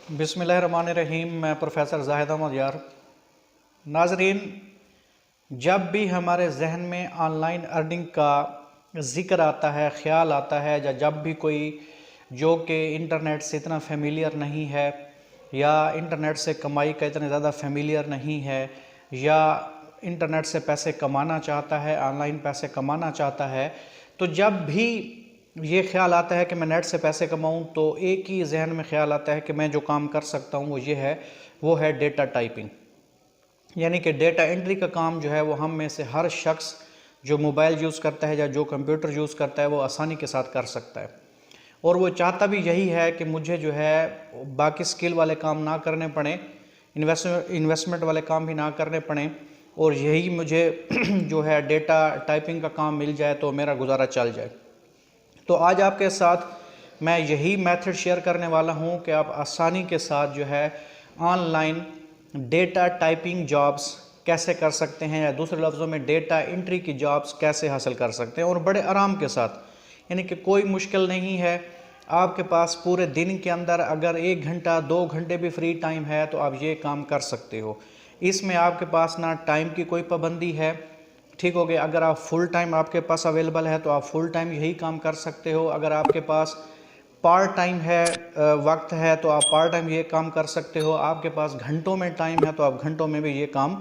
बिस्मिल्लाहिर्रहमानिर्रहीम। मैं प्रोफेसर जाहिद अहमद यार। नाजरीन, जब भी हमारे जहन में ऑनलाइन अर्निंग का ज़िक्र आता है, ख्याल आता है, या जब भी कोई जो कि इंटरनेट से इतना फेमिलियर नहीं है या इंटरनेट से कमाई का इतना ज़्यादा फेमिलियर नहीं है या इंटरनेट से पैसे कमाना चाहता है, ऑनलाइन पैसे कमाना चाहता है, तो जब भी ये ख्याल आता है कि मैं नेट से पैसे कमाऊं, तो एक ही जहन में ख्याल आता है कि मैं जो काम कर सकता हूं वो है डेटा टाइपिंग। यानी कि डेटा एंट्री का काम जो है वो हम में से हर शख्स जो मोबाइल यूज़ करता है या जो कंप्यूटर यूज़ करता है वो आसानी के साथ कर सकता है। और वो चाहता भी यही है कि मुझे जो है बाकी स्किल वाले काम ना करने पड़े, इन्वेस्टमेंट वाले काम भी ना करने पड़े, और यही मुझे जो है डेटा टाइपिंग का काम मिल जाए तो मेरा गुजारा चल जाए। तो आज आपके साथ मैं यही मेथड शेयर करने वाला हूं कि आप आसानी के साथ जो है ऑनलाइन डेटा टाइपिंग जॉब्स कैसे कर सकते हैं, या दूसरे लफ्ज़ों में डेटा एंट्री की जॉब्स कैसे हासिल कर सकते हैं, और बड़े आराम के साथ। यानी कि कोई मुश्किल नहीं है। आपके पास पूरे दिन के अंदर अगर 1 घंटा 2 घंटे भी फ्री टाइम है तो आप ये काम कर सकते हो। इसमें आपके पास ना टाइम की कोई पाबंदी है, ठीक हो गया। अगर आप फुल टाइम आपके पास अवेलेबल है तो आप फुल टाइम यही काम कर सकते हो। अगर आपके पास पार्ट टाइम है, वक्त है, तो आप पार्ट टाइम ये काम कर सकते हो। आपके पास घंटों में टाइम है तो आप घंटों में भी ये काम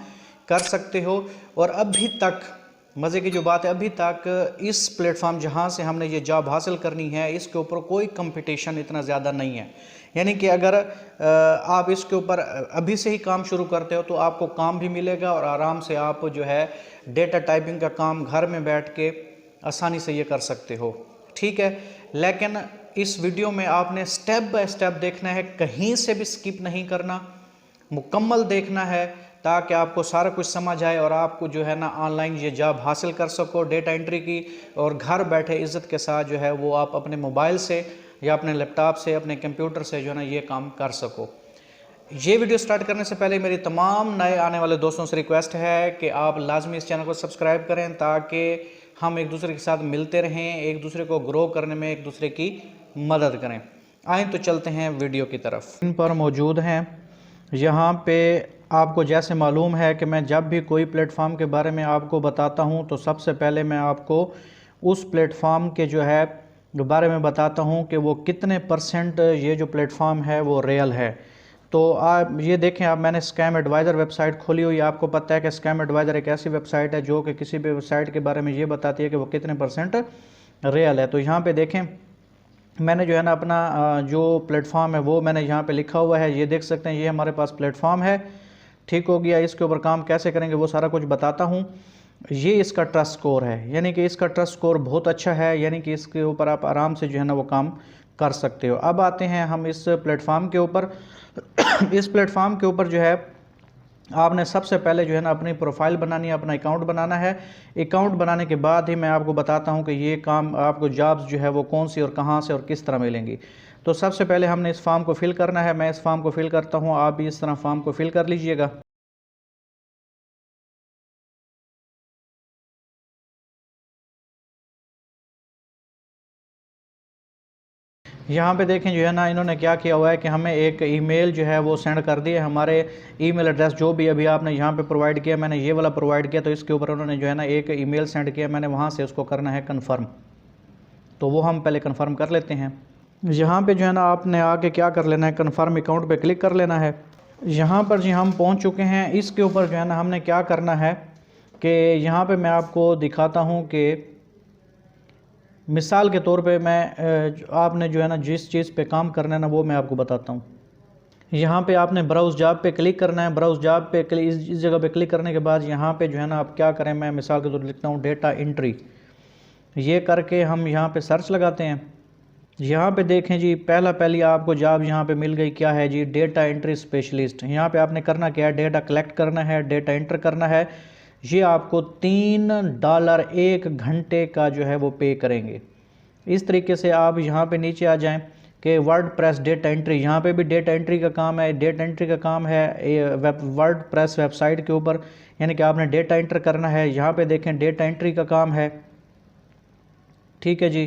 कर सकते हो। और अभी तक मज़े की जो बात है, अभी तक इस प्लेटफॉर्म जहाँ से हमने ये जॉब हासिल करनी है, इसके ऊपर कोई कंपटीशन इतना ज़्यादा नहीं है। यानी कि अगर आप इसके ऊपर अभी से ही काम शुरू करते हो तो आपको काम भी मिलेगा और आराम से आप जो है डेटा टाइपिंग का काम घर में बैठ के आसानी से ये कर सकते हो, ठीक है। लेकिन इस वीडियो में आपने स्टेप बाय स्टेप देखना है, कहीं से भी स्किप नहीं करना, मुकम्मल देखना है, ताकि आपको सारा कुछ समझ आए और आपको जो है ना ऑनलाइन ये जॉब हासिल कर सको डेटा एंट्री की, और घर बैठे इज़्ज़त के साथ जो है वो आप अपने मोबाइल से या अपने लैपटॉप से, अपने कंप्यूटर से जो है ना ये काम कर सको। ये वीडियो स्टार्ट करने से पहले मेरी तमाम नए आने वाले दोस्तों से रिक्वेस्ट है कि आप लाजमी इस चैनल को सब्सक्राइब करें, ताकि हम एक दूसरे के साथ मिलते रहें, एक दूसरे को ग्रो करने में एक दूसरे की मदद करें। आए तो चलते हैं वीडियो की तरफ। इन पर मौजूद हैं। यहाँ पे आपको जैसे मालूम है कि मैं जब भी कोई प्लेटफॉर्म के बारे में आपको बताता हूँ तो सबसे पहले मैं आपको उस प्लेटफॉर्म के जो है बारे में बताता हूँ कि वो कितने परसेंट ये जो प्लेटफॉर्म है वो रियल है। तो आप ये देखें, आप मैंने स्कैम एडवाइज़र वेबसाइट खोली हुई है। आपको पता है कि स्कैम एडवाइज़र एक ऐसी वेबसाइट है जो कि किसी भी वेबसाइट के बारे में ये बताती है कि वो कितने परसेंट रियल है। तो यहाँ पे देखें, मैंने जो है ना अपना जो प्लेटफॉर्म है वो मैंने यहाँ पे लिखा हुआ है, ये देख सकते हैं, ये हमारे पास प्लेटफॉर्म है, ठीक हो गया। इसके ऊपर काम कैसे करेंगे वो सारा कुछ बताता हूँ। ये इसका ट्रस्ट स्कोर है, यानी कि इसका ट्रस्ट स्कोर बहुत अच्छा है, यानी कि इसके ऊपर आप आराम से जो है ना वो काम कर सकते हो। अब आते हैं हम इस प्लेटफॉर्म के ऊपर। इस प्लेटफॉर्म के ऊपर जो है आपने सबसे पहले जो है ना अपनी प्रोफाइल बनानी है, अपना अकाउंट बनाना है। अकाउंट बनाने के बाद ही मैं आपको बताता हूं कि ये काम आपको जॉब्स जो है वो कौन सी और कहां से और किस तरह मिलेंगी। तो सबसे पहले हमने इस फॉर्म को फिल करना है। मैं इस फॉर्म को फिल करता हूं, आप भी इस तरह फॉर्म को फिल कर लीजिएगा। यहाँ पे देखें जो है ना इन्होंने क्या किया हुआ है कि हमें एक ईमेल जो है वो सेंड कर दी है। हमारे ईमेल एड्रेस जो भी अभी आपने यहाँ पे प्रोवाइड किया, मैंने ये वाला प्रोवाइड किया, तो इसके ऊपर उन्होंने जो है ना एक ईमेल सेंड किया, मैंने वहाँ से उसको करना है कन्फर्म। तो वो हम पहले कन्फर्म कर लेते हैं। यहाँ पे जो है ना आपने आके क्या कर लेना है, कन्फर्म अकाउंट पे क्लिक कर लेना है। यहाँ पर जी हम पहुँच चुके हैं। इसके ऊपर जो है ना हमने क्या करना है कि यहाँ पे मैं आपको दिखाता हूँ कि मिसाल के तौर पे मैं आपने जो है ना जिस चीज़ पे काम करना है ना वो मैं आपको बताता हूँ। यहाँ पे आपने ब्राउज़ जॉब पे क्लिक करना है। ब्राउज़ जॉब पे इस जगह पे क्लिक करने के बाद यहाँ पे जो है ना आप क्या करें, मैं मिसाल के तौर पर लिखता हूँ डेटा एंट्री। ये करके हम यहाँ पे सर्च लगाते हैं। यहाँ पे देखें जी, पहली आपको जॉब यहाँ पे मिल गई, क्या है जी, डेटा एंट्री स्पेशलिस्ट। यहाँ पे आपने करना क्या है, डेटा कलेक्ट करना है, डेटा एंटर करना है। ये आपको $3 1 घंटे का जो है वो पे करेंगे। इस तरीके से आप यहाँ पे नीचे आ जाएं कि वर्ड प्रेस डेटा एंट्री, यहाँ पे भी डेटा एंट्री का काम है। डेटा एंट्री का काम है वर्ड प्रेस वेबसाइट के ऊपर, यानी कि आपने डेटा एंटर करना है। यहाँ पे देखें डेटा एंट्री का काम है, ठीक है जी।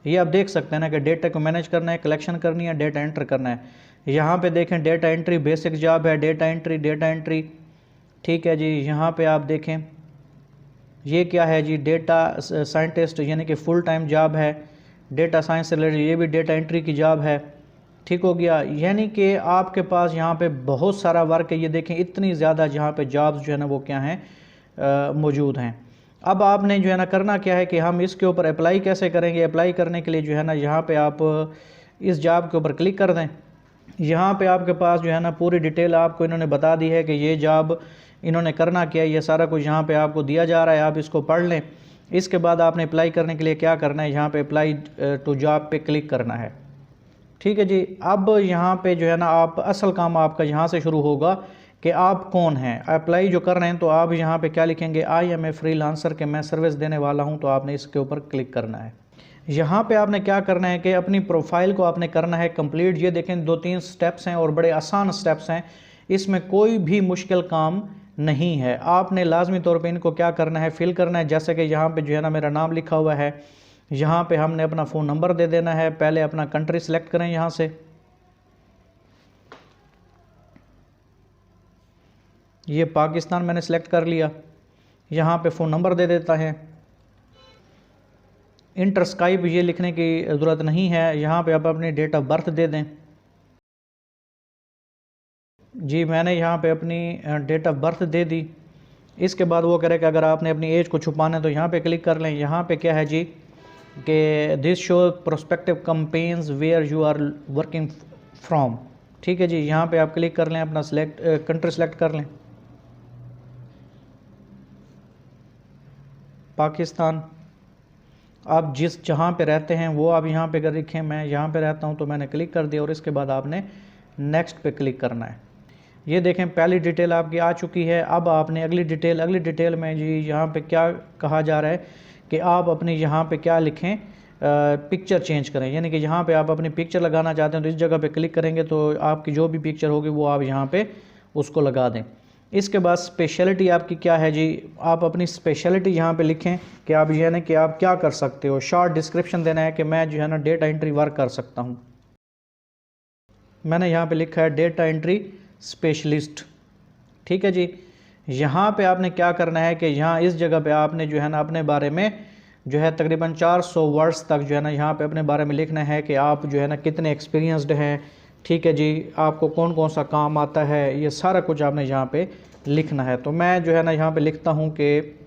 ये आप देख सकते हैं ना कि डेटा को मैनेज करना है, कलेक्शन करनी है, डेटा एंटर करना है। यहाँ पे देखें डेटा एंट्री बेसिक जॉब है, डेटा एंट्री, ठीक है जी। यहाँ पे आप देखें ये क्या है जी, डेटा साइंटिस्ट यानी कि फुल टाइम जॉब है। डेटा साइंस से रिलेटेड ये भी डेटा एंट्री की जॉब है, ठीक हो गया। यानी कि आपके पास यहाँ पे बहुत सारा वर्क है। ये देखें इतनी ज़्यादा यहाँ पे जॉब्स जो है ना वो क्या हैं, मौजूद हैं। अब आपने जो है ना करना क्या है कि हम इसके ऊपर अप्लाई कैसे करेंगे। अप्लाई करने के लिए जो है ना यहाँ पे आप इस जॉब के ऊपर क्लिक कर दें। यहाँ पे आपके पास जो है ना पूरी डिटेल आपको इन्होंने बता दी है कि ये जॉब इन्होंने करना क्या है, ये सारा कुछ यहाँ पे आपको दिया जा रहा है, आप इसको पढ़ लें। इसके बाद आपने अप्लाई करने के लिए क्या करना है, यहाँ पे अप्लाई टू जॉब पे क्लिक करना है, ठीक है जी। अब यहाँ पे जो है ना आप असल काम आपका यहाँ से शुरू होगा कि आप कौन हैं। अप्लाई जो कर रहे हैं तो आप यहाँ पे क्या लिखेंगे, आई एम ए फ्रीलांसर, के मैं सर्विस देने वाला हूँ, तो आपने इसके ऊपर क्लिक करना है। यहाँ पे आपने क्या करना है कि अपनी प्रोफाइल को आपने करना है कंप्लीट। ये देखें 2-3 स्टेप्स हैं और बड़े आसान स्टेप्स हैं, इसमें कोई भी मुश्किल काम नहीं है। आपने लाजमी तौर पे इनको क्या करना है, फिल करना है। जैसे कि यहाँ पे जो है ना मेरा नाम लिखा हुआ है, यहाँ पे हमने अपना फ़ोन नंबर दे देना है। पहले अपना कंट्री सेलेक्ट करें, यहाँ से ये पाकिस्तान मैंने सेलेक्ट कर लिया। यहाँ पे फ़ोन नंबर दे देता है। इंटर स्काइप ये लिखने की ज़रूरत नहीं है। यहाँ पे आप अपनी डेट ऑफ बर्थ दे दें जी। मैंने यहाँ पे अपनी डेट ऑफ बर्थ दे दी। इसके बाद वो कह कि अगर आपने अपनी एज को छुपाना है तो यहाँ पे क्लिक कर लें। यहाँ पे क्या है जी कि this show prospective companies where you are working from, ठीक है जी। यहाँ पे आप क्लिक कर लें, अपना कंट्री सेलेक्ट कर लें, पाकिस्तान। आप जिस जहाँ पे रहते हैं वो आप यहाँ पे अगर लिखें, मैं यहाँ पे रहता हूँ तो मैंने क्लिक कर दिया और इसके बाद आपने नेक्स्ट पे क्लिक करना है। ये देखें पहली डिटेल आपकी आ चुकी है। अब आपने अगली डिटेल में जी यहाँ पे क्या कहा जा रहा है कि आप अपनी यहाँ पे क्या लिखें, पिक्चर चेंज करें। यानी कि यहाँ पे आप अपनी पिक्चर लगाना चाहते हैं तो इस जगह पे क्लिक करेंगे तो आपकी जो भी पिक्चर होगी वो आप यहाँ पे उसको लगा दें। इसके बाद स्पेशलिटी आपकी क्या है जी, आप अपनी स्पेशलिटी यहाँ पे लिखें कि आप यानी कि आप क्या कर सकते हो। शॉर्ट डिस्क्रिप्शन देना है कि मैं जो है ना डेटा एंट्री वर्क कर सकता हूँ। मैंने यहाँ पे लिखा है डेटा एंट्री स्पेशलिस्ट, ठीक है जी। यहाँ पे आपने क्या करना है कि यहाँ इस जगह पे आपने जो है ना अपने बारे में जो है तकरीबन 400 वर्ड्स तक जो है ना यहाँ पे अपने बारे में लिखना है कि आप जो है ना कितने एक्सपीरियंस्ड हैं, ठीक है जी। आपको कौन कौन सा काम आता है, ये सारा कुछ आपने यहाँ पे लिखना है। तो मैं जो है ना यहाँ पे लिखता हूँ कि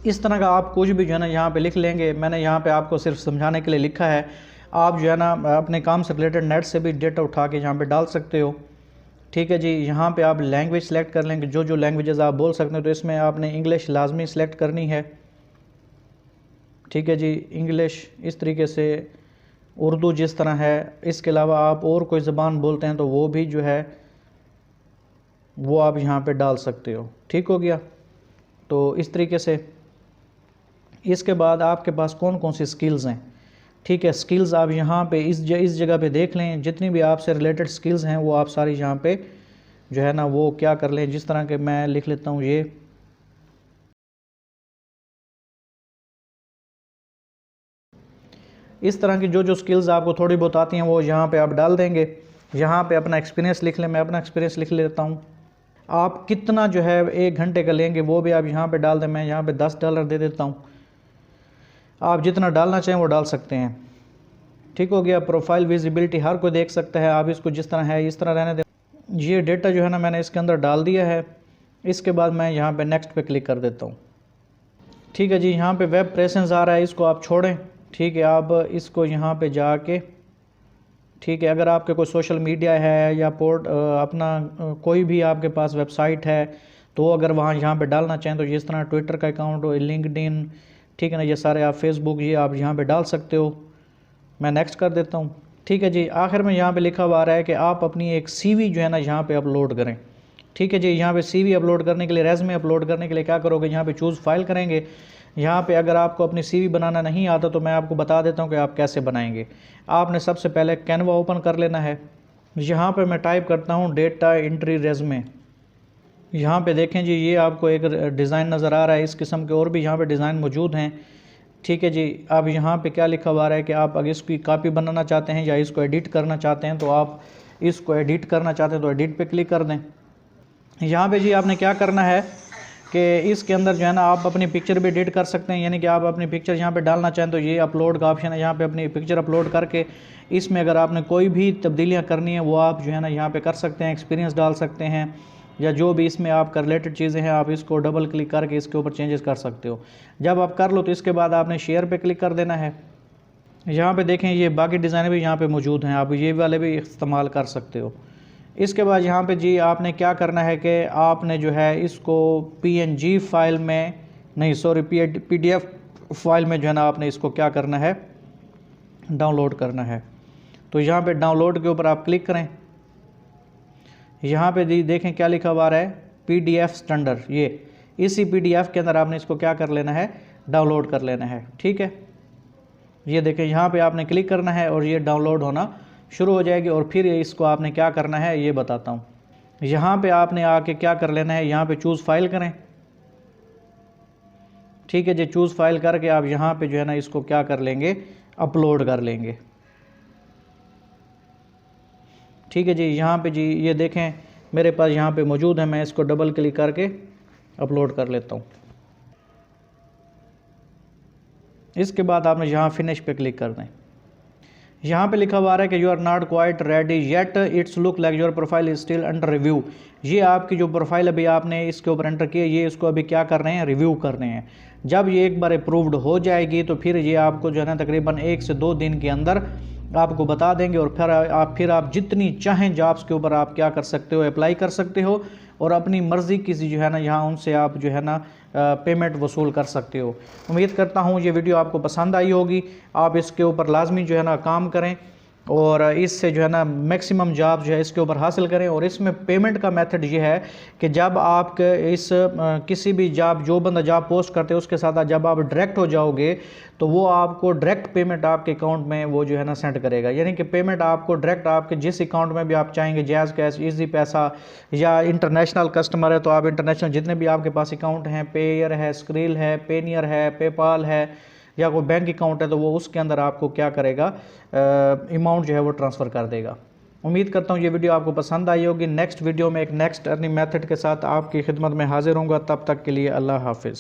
इस तरह का आप कुछ भी जो है ना यहाँ पे लिख लेंगे। मैंने यहाँ पे आपको सिर्फ समझाने के लिए लिखा है। आप जो है ना अपने काम से रिलेटेड नेट से भी डेटा उठा के यहाँ पे डाल सकते हो, ठीक है जी। यहाँ पे आप लैंग्वेज सेलेक्ट कर लेंगे, जो लैंग्वेजेस आप बोल सकते हो। तो इसमें आपने इंग्लिश लाजमी सेलेक्ट करनी है, ठीक है जी। इंग्लिश इस तरीके से, उर्दू जिस तरह है। इसके अलावा आप और कोई ज़बान बोलते हैं तो वो भी जो है वो आप यहाँ पे डाल सकते हो, ठीक हो गया। तो इस तरीके से इसके बाद आपके पास कौन कौन सी स्किल्स हैं, ठीक है। स्किल्स आप यहाँ पे इस जगह पे देख लें। जितनी भी आपसे रिलेटेड स्किल्स हैं वो आप सारी यहाँ पे जो है ना वो क्या कर लें। जिस तरह के मैं लिख लेता हूँ, ये इस तरह की जो स्किल्स आपको थोड़ी बहुत आती हैं वो यहाँ पे आप डाल देंगे। यहाँ पे अपना एक्सपीरियंस लिख लें। मैं अपना एक्सपीरियंस लिख लेता हूँ। आप कितना जो है 1 घंटे का लेंगे वो भी आप यहाँ पे डाल दें। मैं यहाँ पे $10 दे देता हूँ। आप जितना डालना चाहें वो डाल सकते हैं, ठीक हो गया। प्रोफाइल विजिबिलिटी हर कोई देख सकता है, आप इसको जिस तरह है इस तरह रहने दें। ये डेटा जो है ना मैंने इसके अंदर डाल दिया है। इसके बाद मैं यहाँ पे नेक्स्ट पे क्लिक कर देता हूँ, ठीक है जी। यहाँ पे वेब प्रेजेंस आ रहा है, इसको आप छोड़ें, ठीक है। आप इसको यहाँ पे जाके, ठीक है, अगर आपके कोई सोशल मीडिया है या अपना कोई भी आपके पास वेबसाइट है तो अगर वहाँ यहाँ पे डालना चाहें तो जिस तरह ट्विटर का अकाउंट हो, लिंक्डइन, ठीक है ना, ये सारे आप फेसबुक ये आप यहाँ पे डाल सकते हो। मैं नेक्स्ट कर देता हूँ, ठीक है जी। आखिर में यहाँ पे लिखा हुआ आ रहा है कि आप अपनी एक सीवी जो है ना यहाँ पे अपलोड करें, ठीक है जी। यहाँ पे सीवी अपलोड करने के लिए, रेज़्यूमे अपलोड करने के लिए क्या करोगे, यहाँ पे चूज़ फाइल करेंगे। यहाँ पे अगर आपको अपनी सीवी बनाना नहीं आता तो मैं आपको बता देता हूँ कि आप कैसे बनाएंगे। आपने सबसे पहले कैनवा ओपन कर लेना है। यहाँ पे मैं टाइप करता हूँ डेटा एंट्री रेज़्यूमे। यहाँ पे देखें जी ये आपको एक डिज़ाइन नज़र आ रहा है। इस किस्म के और भी यहाँ पे डिज़ाइन मौजूद हैं, ठीक है जी। अब यहाँ पे क्या लिखा हुआ है कि आप अगर इसकी कॉपी बनाना चाहते हैं या इसको एडिट करना चाहते हैं तो आप इसको एडिट करना चाहते हैं तो एडिट पे क्लिक कर दें। यहाँ पे जी आपने क्या करना है कि इसके अंदर जो है ना आप अपनी पिक्चर भी एडिट कर सकते हैं, यानी कि आप अपनी पिक्चर यहाँ पे डालना चाहें तो ये अपलोड का ऑप्शन है, यहाँ पे अपनी पिक्चर अपलोड करके इसमें अगर आपने कोई भी तब्दीलियाँ करनी है वो आप जो है ना यहाँ पे कर सकते हैं, एक्सपीरियंस डाल सकते हैं या जो भी इसमें आपका रिलेटेड चीज़ें हैं आप इसको डबल क्लिक करके इसके ऊपर चेंजेस कर सकते हो। जब आप कर लो तो इसके बाद आपने शेयर पे क्लिक कर देना है। यहाँ पे देखें ये बाकी डिज़ाइन भी यहाँ पे मौजूद हैं, आप ये वाले भी इस्तेमाल कर सकते हो। इसके बाद यहाँ पे जी आपने क्या करना है कि आपने जो है इसको PNG फाइल में नहीं सॉरी PDF फाइल में जो है ना आपने इसको क्या करना है, डाउनलोड करना है। तो यहाँ पे डाउनलोड के ऊपर आप क्लिक करें। यहाँ पे जी देखें क्या लिखा हुआ है, PDF स्टैंडर्ड। ये इसी PDF के अंदर आपने इसको क्या कर लेना है, डाउनलोड कर लेना है। ठीक है, ये देखें यहाँ पे आपने क्लिक करना है और ये डाउनलोड होना शुरू हो जाएगी। और फिर इसको आपने क्या करना है ये बताता हूँ। यहाँ पे आपने आके क्या कर लेना है, यहाँ पे चूज़ फाइल करें। ठीक है जी, चूज़ फाइल करके आप यहाँ पे जो है ना इसको क्या कर लेंगे, अपलोड कर लेंगे। ठीक है जी, यहाँ पे जी ये देखें मेरे पास यहाँ पे मौजूद है, मैं इसको डबल क्लिक करके अपलोड कर लेता हूँ। इसके बाद आपने यहाँ फिनिश पे क्लिक कर दें। यहाँ पे लिखा हुआ है कि you are not quite ready yet, it's look like your profile is still under review. ये आपकी जो प्रोफाइल अभी आपने इसके ऊपर एंटर की है, ये इसको अभी क्या कर रहे हैं, रिव्यू कर रहे हैं। जब ये एक बार अप्रूव्ड हो जाएगी तो फिर ये आपको जो है ना तकरीबन 1 से 2 दिन के अंदर आपको बता देंगे। और फिर आप जितनी चाहें जॉब्स के ऊपर आप क्या कर सकते हो, अप्लाई कर सकते हो और अपनी मर्ज़ी किसी जो है ना यहाँ उनसे आप जो है ना पेमेंट वसूल कर सकते हो। उम्मीद करता हूँ ये वीडियो आपको पसंद आई होगी। आप इसके ऊपर लाजमी जो है ना काम करें और इससे जो है ना मैक्सिमम जॉब जो है इसके ऊपर हासिल करें। और इसमें पेमेंट का मेथड ये है कि जब आप इस किसी भी जॉब जो बंदा जॉब पोस्ट करते हैं उसके साथ जब आप डायरेक्ट हो जाओगे तो वो आपको डायरेक्ट पेमेंट आपके अकाउंट में वो जो है ना सेंड करेगा। यानी कि पेमेंट आपको डायरेक्ट आपके जिस अकाउंट में भी आप चाहेंगे, जैज़ कैश, ईजी पैसा या इंटरनेशनल कस्टमर है तो आप इंटरनेशनल जितने भी आपके पास अकाउंट हैं, पेयर है, स्क्रिल है, पेनियर है, पेपाल है या कोई बैंक अकाउंट है तो वो उसके अंदर आपको क्या करेगा, अमाउंट जो है वो ट्रांसफ़र कर देगा। उम्मीद करता हूँ ये वीडियो आपको पसंद आई होगी। नेक्स्ट वीडियो में एक नेक्स्ट अर्निंग मेथड के साथ आपकी खिदमत में हाजिर होऊंगा। तब तक के लिए अल्लाह हाफिज़।